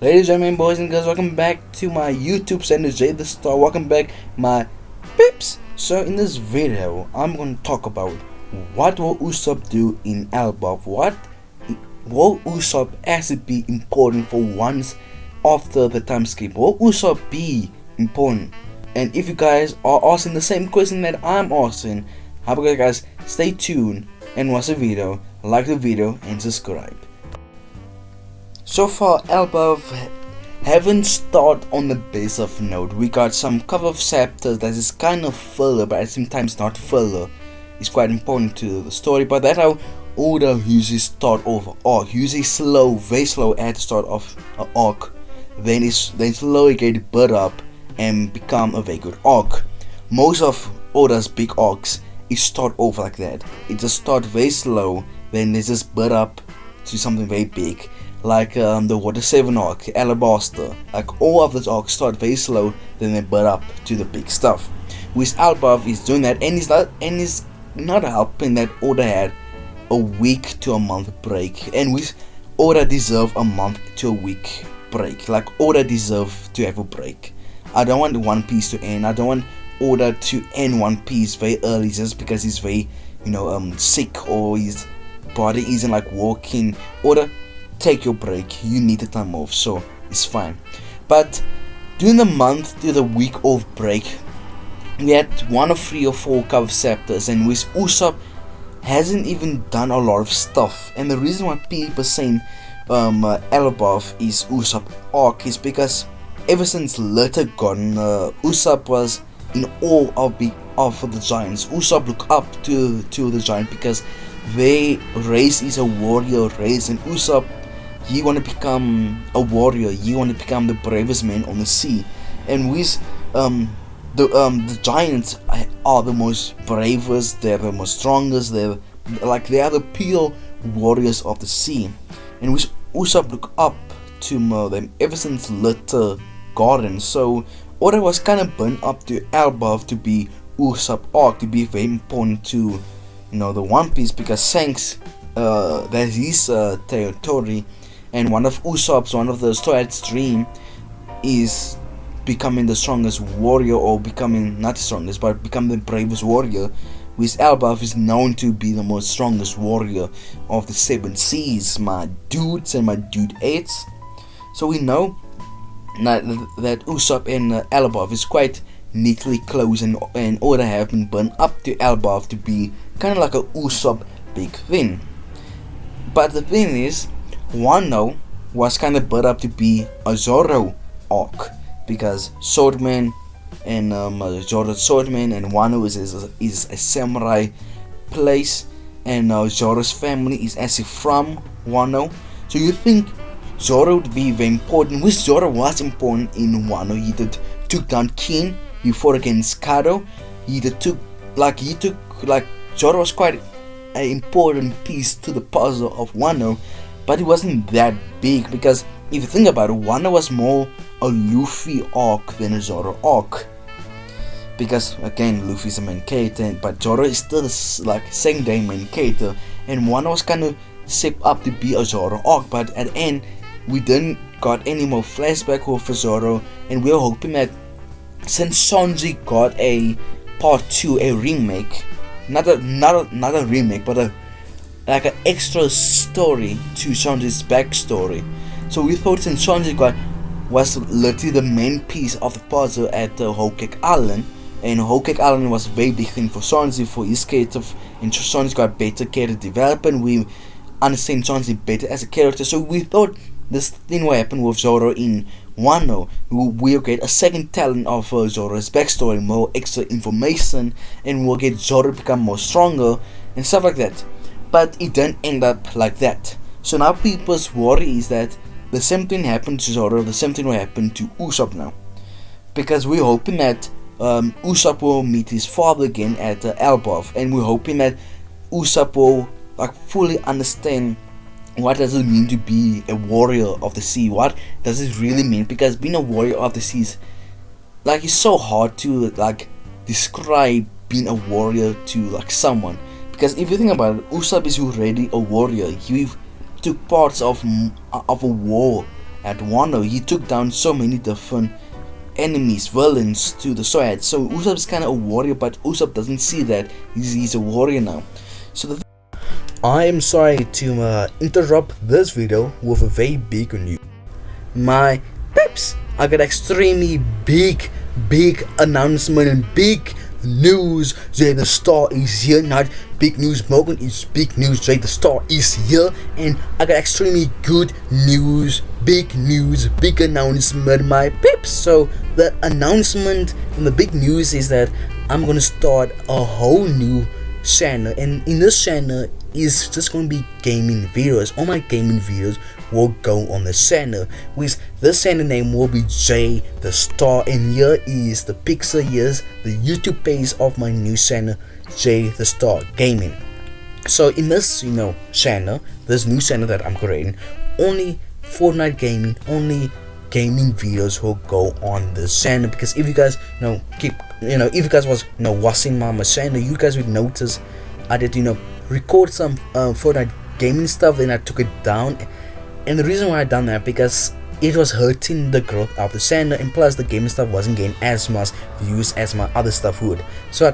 Ladies and gentlemen, boys and girls, welcome back to my YouTube channel, Jay the Star. Welcome back, my pips. So in this video, I'm going to talk about what will Usopp do in Elbaf. What will Usopp actually be important for once after the time skip? Will Usopp be important? And if you guys are asking the same question that I'm asking, how about you guys stay tuned and watch the video, like the video, and subscribe. So far, Elbaf haven't started on the best of note. We got some cover of chapters that is kind of filler, but at the same time it's not filler. It's quite important to the story, but that's how Oda usually start off an arc. Usually slow, very slow at the start of an arc. Then slowly get built up and become a very good arc. Most of Oda's big arcs is start off like that. It just start very slow, then they just build up to something very big. Like the Water 7 arc, Alabaster. Like all of those arcs start very slow, then they build up to the big stuff. With Elbaf is doing that, and he's not helping that Oda had a week to a month break, and with Oda deserve a month to a week break. Like Oda deserve to have a break. I don't want One Piece to end. I don't want Oda to end One Piece very early just because he's very, sick or his body isn't like working. Oda, take your break. You need the time off, so it's fine. But during the month to the week off break, we had 1 or 3 or 4 cover chapters, and with Usopp hasn't even done a lot of stuff. And the reason why people saying Elbaf is Usopp arc is because ever since Later Gone, Usopp was in awe of the giants. Usopp look up to the giant because their race is a warrior race, and Usopp, he want to become a warrior. He want to become the bravest man on the sea. And with the giants are the most bravest. They're the most strongest. They are the pure warriors of the sea. And with Usopp look up to them ever since Litter Garden. So Oda was kind of burnt up to Elbaf to be Usopp arc, to be very important to the One Piece, because Shanks that's his territory, and one of the Stoids' dream is becoming the strongest warrior, or becoming not the strongest but becoming the bravest warrior. With Elbaf is known to be the most strongest warrior of the 7 seas, my dudes and my dude-8s. So we know that Usopp and Elbaf is quite neatly close, and Oda have been burned up to Elbaf to be kind of like a Usopp big thing. But the thing is, Wano was kind of built up to be a Zoro arc, because Swordman and Zoro's Swordman, and Wano is a samurai place, and Zoro's family is actually from Wano. So you think Zoro would be very important, which Zoro was important in Wano. He took down King, he fought against Kado, Zoro was quite an important piece to the puzzle of Wano, but it wasn't that big, because if you think about it, Wano was more a Luffy arc than a Zoro arc. Because again, Luffy's a main character, but Zoro is still secondary main character, and Wano was kind of set up to be a Zoro arc, but at the end, we didn't got any more flashback for Zoro, and we were hoping that since Sanji got a part 2, a remake, not a remake, but an extra story to Sanji's backstory. So we thought since Sanji was literally the main piece of the puzzle at Whole Cake Island, and Whole Cake Island was a very big thing for Sanji, for his character, and Sanji got better character development. We understand Sanji better as a character, so we thought this thing will happen with Zoro in Wano. We'll get a second talent of Zoro's backstory, more extra information, and we'll get Zoro become more stronger and stuff like that. But it didn't end up like that. So now people's worry is that the same thing happened to Zoro, the same thing will happen to Usopp now. Because we're hoping that Usopp will meet his father again at Elbaf, and we're hoping that Usopp will fully understand what does it mean to be a warrior of the sea. What does it really mean? Because being a warrior of the seas, it's so hard to describe being a warrior to someone. Because if you think about it, Usopp is already a warrior. He took parts of a war at Wano, he took down so many different enemies, villains to the sword. So Usopp is kind of a warrior, but Usopp doesn't see that he's a warrior now. So I am sorry to interrupt this video with a very big news. My pips, I got extremely big announcement and big news. Jay the Star is here. Not big news, Morgan, it's big news. Jay the Star is here, and I got extremely good news, big announcement, my pips. So the announcement and the big news is that I'm gonna start a whole new channel, and in this channel is just gonna be gaming videos. All my gaming videos will go on the channel, which this channel name will be Jay the Star, and here is the picture. Here's the YouTube page of my new channel, Jay the Star Gaming. So in this channel, this new channel that I'm creating, only Fortnite gaming, only gaming videos will go on this channel. Because if you guys if you guys was watching my channel, you guys would notice I did record some Fortnite gaming stuff, then I took it down. And the reason why I done that, because it was hurting the growth of the channel, and plus the gaming stuff wasn't getting as much views as my other stuff would. So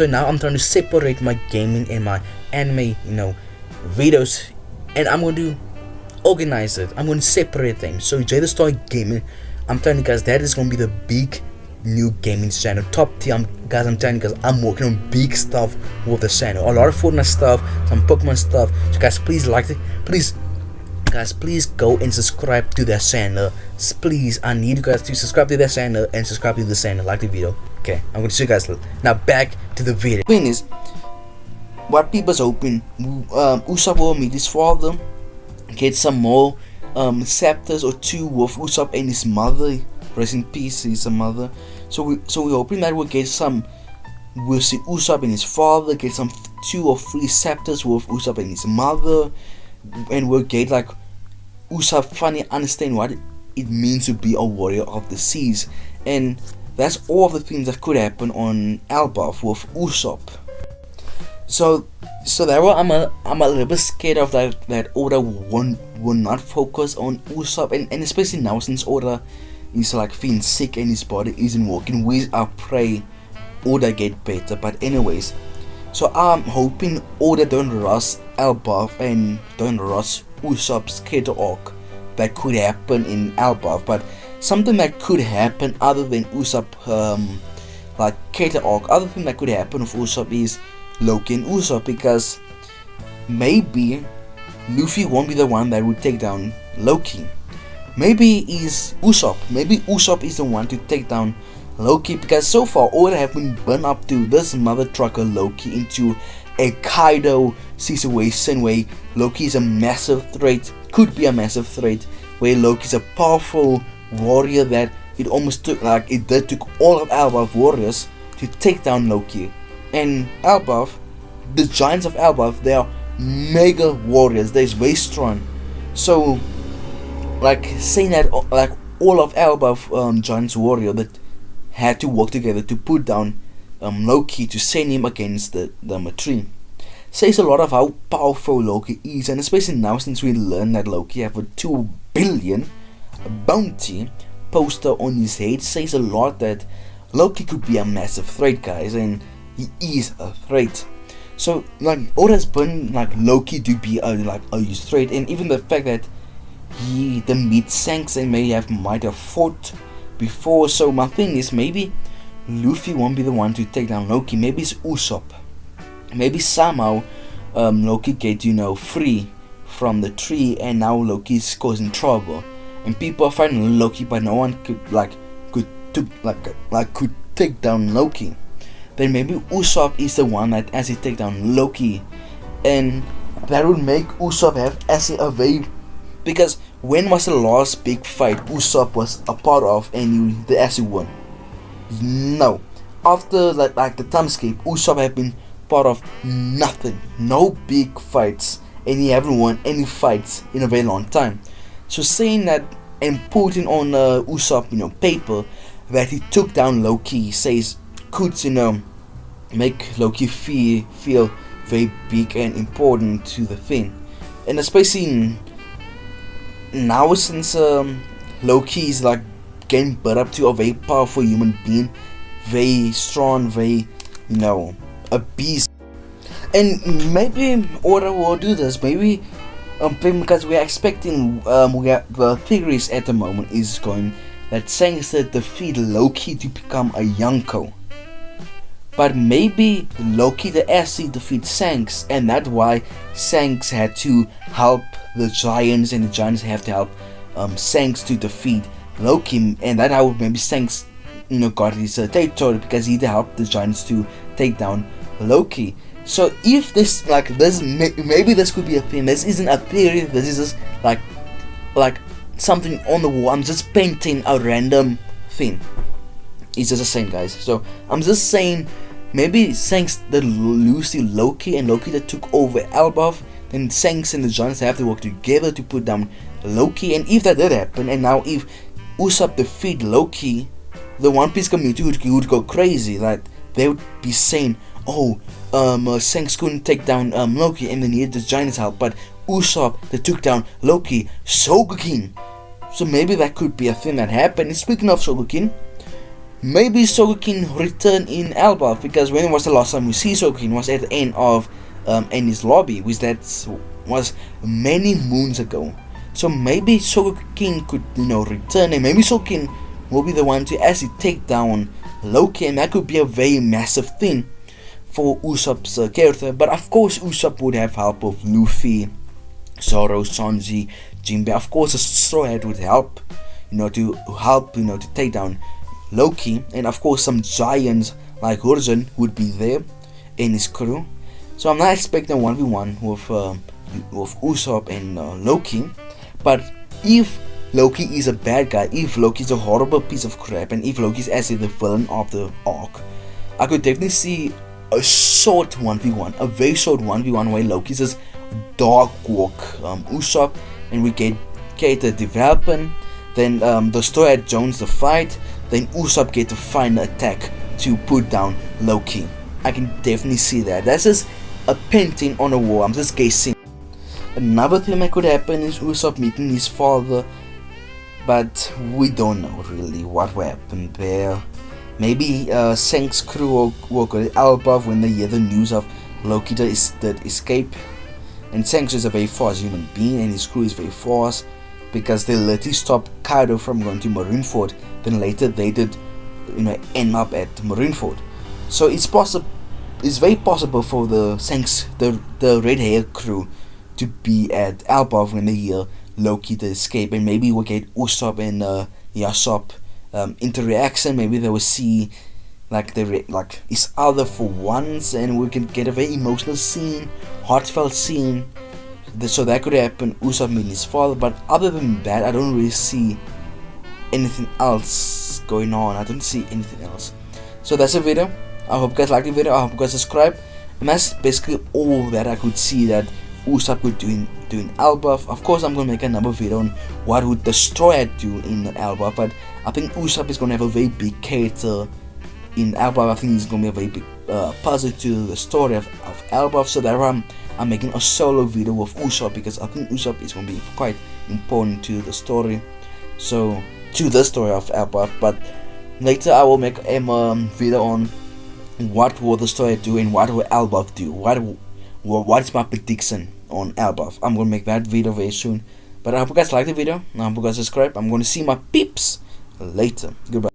now I'm trying to separate my gaming and my anime videos, and I'm going to organize it. I'm going to separate them. So Jay the Star Gaming, I'm telling you guys, that is going to be the big new gaming channel, top tier. Guys, I'm telling you guys, I'm working on big stuff with the channel, a lot of Fortnite stuff, some Pokemon stuff. So guys, please like it, please go and subscribe to their channel. Please, I need you guys to subscribe to their channel and subscribe to the channel, like the video. Okay, I'm gonna see you guys now. Back to the video. The thing is, what people's hoping, Usopp will meet his father, get some more chapters or two with Usopp and his mother. Rest in peace, his mother. So we're hoping that we'll see Usopp and his father, get some 2 or 3 chapters with Usopp and his mother, and we'll get like Usopp finally understand what it means to be a warrior of the seas. And that's all of the things that could happen on Elbaf with Usopp. So that way I'm a little bit scared of that Oda will not focus on Usopp, and especially now since Oda is like feeling sick and his body isn't working. I pray Oda get better. But anyways, so I'm hoping Oda don't rush Elbaf and don't rush Usopp's character arc that could happen in Elbaf. But something that could happen other than Usopp like character arc, other thing that could happen with Usopp is Loki and Usopp, because maybe Luffy won't be the one that would take down Loki. Maybe Usopp is the one to take down Loki, because so far Oda have been burned up to this mother trucker Loki into a Kaido situation where Loki is a massive threat, could be a massive threat, where Loki is a powerful warrior that it took all of Elbaf warriors to take down Loki. And Elbaf, the giants of Elbaf, they are mega warriors, they're very strong. So like saying that like all of Elbaf giants warrior that had to work together to put down Loki, to send him against the tree, says a lot of how powerful Loki is. And especially now since we learned that Loki have a 2 billion bounty poster on his head, says a lot that Loki could be a massive threat, guys, and he is a threat. So like Oda's been like Loki to be a huge threat, and even the fact that the meat sanks and might have fought before. So my thing is, maybe Luffy won't be the one to take down Loki. Maybe it's Usopp. Maybe somehow Loki get free from the tree, and now Loki is causing trouble, and people are fighting Loki, but no one could take down Loki. Then maybe Usopp is the one that has to take down Loki, and that would make Usopp have a very, because when was the last big fight Usopp was a part of and the Acid won? No. After like the time skip, Usopp have been part of nothing, no big fights, and he haven't won any fights in a very long time. So saying that and putting on Usopp paper that he took down Loki says could make Loki feel very big and important to the thing. And especially now since Loki is like getting built up to a very powerful human being, very strong, very, a beast. And maybe Oda will do this. Maybe because we are expecting the theories at the moment is going that Shanks to defeat Loki to become a Yonko. But maybe Loki the actually defeats Shanks, and that's why Shanks had to help the giants, and the giants have to help Shanks to defeat Loki, and that how maybe Shanks got his territory, because he helped the giants to take down Loki. So if this maybe this could be a thing. This isn't a theory. This is just like something on the wall. I'm just painting a random thing. It's just the same, guys. So I'm just saying, maybe Shanks that lose to Loki, and Loki that took over Elbaf. Then Shanks and the giants have to work together to put down Loki. And if that did happen, and now if Usopp defeat Loki, the One Piece community would go crazy. Like they would be saying, "Oh, Shanks couldn't take down Loki, and they needed the giants' help, but Usopp that took down Loki, Sogeking." So maybe that could be a thing that happened. And speaking of Sogeking, maybe Sogeking returned in Elbaf, because when was the last time we see Sogeking was at the end of Enies Lobby, which that was many moons ago. So maybe Sogeking could return, and maybe Sogeking will be the one to actually take down Loki, and that could be a very massive thing for Usopp's character. But of course Usopp would have help of Luffy, Zoro, Sanji, Jinbe. Of course the Straw Hat would help, to take down Loki, and of course some giants like Horzon would be there in his crew. So I'm not expecting a 1v1 with Usopp and Loki. But if Loki is a bad guy, if Loki is a horrible piece of crap, and if Loki is actually the villain of the arc, I could definitely see a short 1v1, a very short 1v1 where Loki says dog walk Usopp, and we get the development. Then the story at Jones the fight. Then Usopp get the final attack to put down Loki. I can definitely see that. That's just a painting on a wall. I'm just guessing. Another thing that could happen is Usopp meeting his father, but we don't know really what will happen there. Maybe Shanks' crew will go to Elbaf when they hear the news of Loki that escape. And Shanks is a very fast human being, and his crew is very fast, because they literally stopped Kaido from going to Marineford. Then later they did, end up at Marineford. So it's very possible for the Shanks, the red hair crew, to be at Elbaf when they hear Loki to escape, and maybe we'll get Usopp and Usopp interaction. Maybe they will see each other for once, and we can get a very emotional scene, heartfelt scene. So that could happen. Usopp meeting his father, but other than that, I don't really see anything else going on. I don't see anything else. So that's the video. I hope you guys like the video. I hope you guys subscribe. And that's basically all that I could see that Usopp could do in Elbaf. Of course, I'm gonna make another video on what would the Straw Hat do in Elbaf, but I think Usopp is gonna have a very big character in Elbaf. I think he's gonna be a very big puzzle to the story of Elbaf. So that's why I'm making a solo video with Usopp, because I think Usopp is gonna be quite important to the story. So to the story of Elbaf. But later I will make a video on what will the story do and what will Elbaf do. What is my prediction on Elbaf? I'm gonna make that video very soon. But I hope you guys like the video. I hope you guys subscribe. I'm gonna see my peeps later. Goodbye.